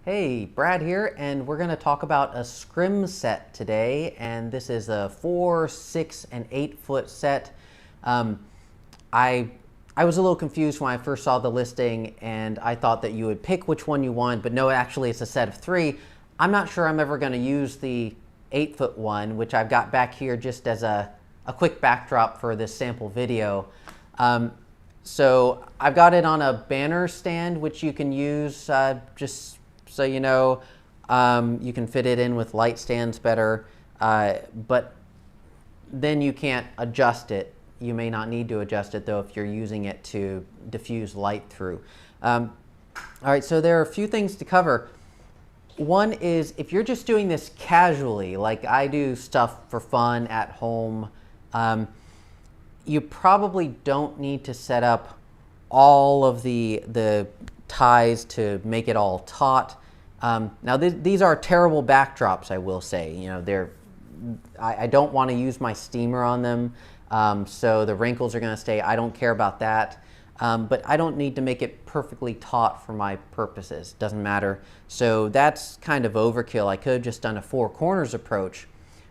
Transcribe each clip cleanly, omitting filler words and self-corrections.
Hey, Brad here, and we're going to talk about a scrim set today, and this is a 4, 6, and 8 foot set. Um, I I was a little confused when I first saw the listing, and I thought that you would pick which one you want, but no, actually it's a set of 3. I'm not sure I'm ever going to use the 8 foot one, which I've got back here just as a quick backdrop for this sample video. So I've got it on a banner stand, which you can use just so you know. You can fit it in with light stands better, but then you can't adjust it. You may not need to adjust it, though, if you're using it to diffuse light through. All right, so there are a few things to cover. One is if you're just doing this casually, like I do stuff for fun at home, you probably don't need to set up all of the ties to make it all taut. Now these are terrible backdrops, I will say. You know, I don't want to use my steamer on them, so the wrinkles are going to stay. I don't care about that, but I don't need to make it perfectly taut for my purposes. Doesn't matter. So that's kind of overkill. I could have just done a 4 corners approach,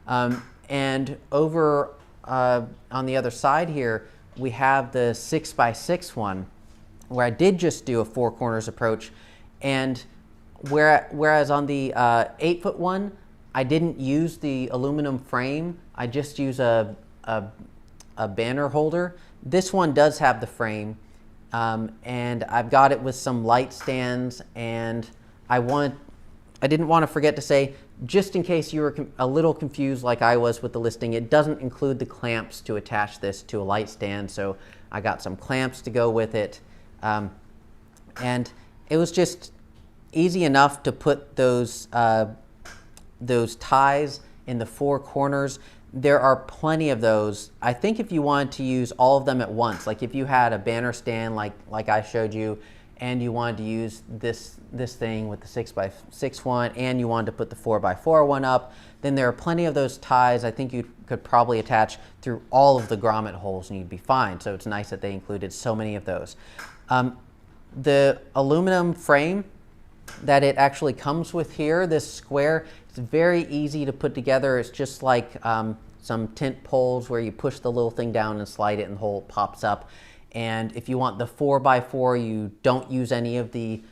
and over on the other side here, we have the 6x6 one, where I did just do a 4 corners approach, and whereas on the 8 foot one, I didn't use the aluminum frame. I just use a banner holder. This one does have the frame, and I've got it with some light stands, and I didn't want to forget to say, just in case you were a little confused like I was with the listing, it doesn't include the clamps to attach this to a light stand, so I got some clamps to go with it. And it was just easy enough to put those ties in the 4 corners. There are plenty of those. I think if you wanted to use all of them at once, like if you had a banner stand like I showed you, and you wanted to use this thing with the 6x6 one, and you wanted to put the 4x4 one up, then there are plenty of those ties. I think you could probably attach through all of the grommet holes and you'd be fine. So it's nice that they included so many of those. The aluminum frame that it actually comes with here, this square, it's very easy to put together. It's just like some tent poles where you push the little thing down and slide it and the hole pops up. And if you want the 4x4, you don't use any of the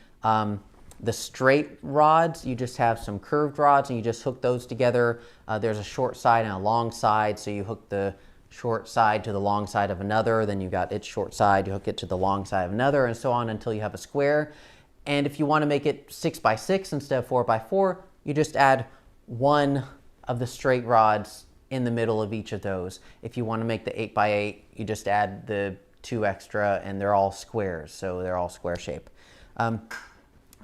straight rods. You just have some curved rods, and you just hook those together. There's a short side and a long side, so you hook the short side to the long side of another, then you got its short side, you hook it to the long side of another, and so on until you have a square. And if you want to make it 6x6 instead of 4x4, you just add one of the straight rods in the middle of each of those. If you want to make the 8x8, you just add the 2 extra, and they're all squares, so they're all square shape.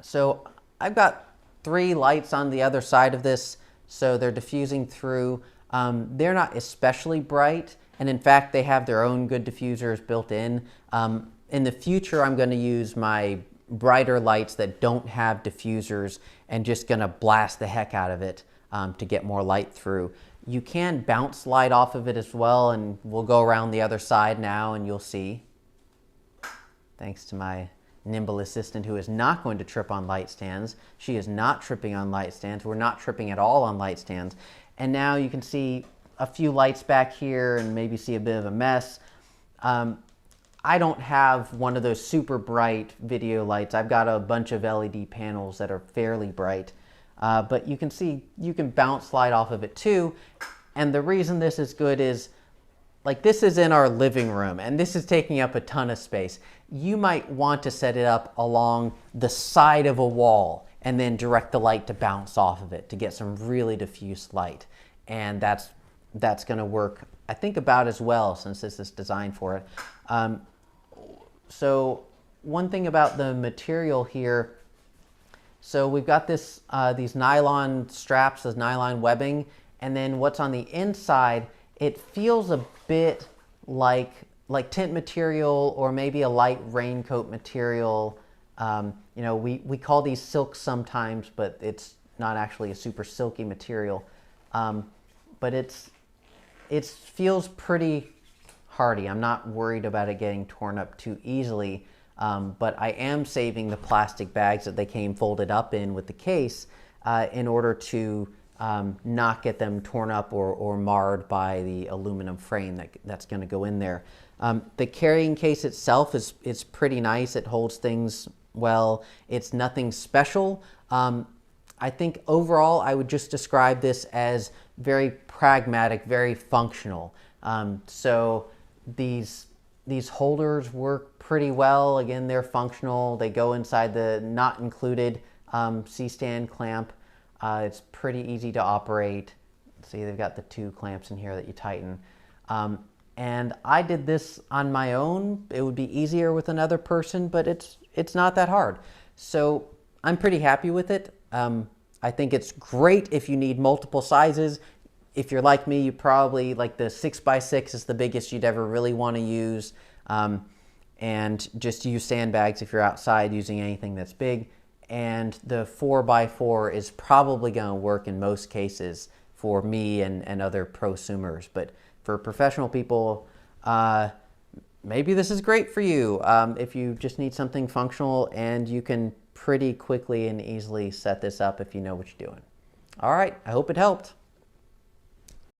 So I've got 3 lights on the other side of this, so they're diffusing through. They're not especially bright, and in fact they have their own good diffusers built in. In the future, I'm going to use my brighter lights that don't have diffusers and just going to blast the heck out of it to get more light through. You can bounce light off of it as well, and we'll go around the other side now and you'll see. Thanks to my nimble assistant, who is not going to trip on light stands. She is not tripping on light stands. We're not tripping at all on light stands. And now you can see a few lights back here and maybe see a bit of a mess. I don't have one of those super bright video lights. I've got a bunch of LED panels that are fairly bright. But you can see you can bounce light off of it too. And the reason this is good is, like, this is in our living room and this is taking up a ton of space. You might want to set it up along the side of a wall and then direct the light to bounce off of it to get some really diffuse light. And that's going to work, I think, about as well, since this is designed for it. So one thing about the material here, so we've got this these nylon straps, this nylon webbing, and then what's on the inside, it feels a bit like tent material or maybe a light raincoat material. You know, we call these silks sometimes, but it's not actually a super silky material. But it feels pretty hardy. I'm not worried about it getting torn up too easily. but I am saving the plastic bags that they came folded up in with the case in order to not get them torn up or marred by the aluminum frame that's going to go in there. The carrying case itself is pretty nice. It holds things well. It's nothing special. I think overall I would just describe this as very pragmatic, very functional. So these holders work pretty well. Again, they're functional. They go inside the not included C-stand clamp. It's pretty easy to operate. See, they've got the 2 clamps in here that you tighten. And I did this on my own. It would be easier with another person, but it's not that hard. So I'm pretty happy with it. I think it's great if you need multiple sizes. If you're like me, you probably like the 6x6 is the biggest you'd ever really want to use. And just use sandbags if you're outside using anything that's big. And the 4x4 is probably going to work in most cases for me and other prosumers. But for professional people, maybe this is great for you if you just need something functional, and you can pretty quickly and easily set this up if you know what you're doing. All right, I hope it helped.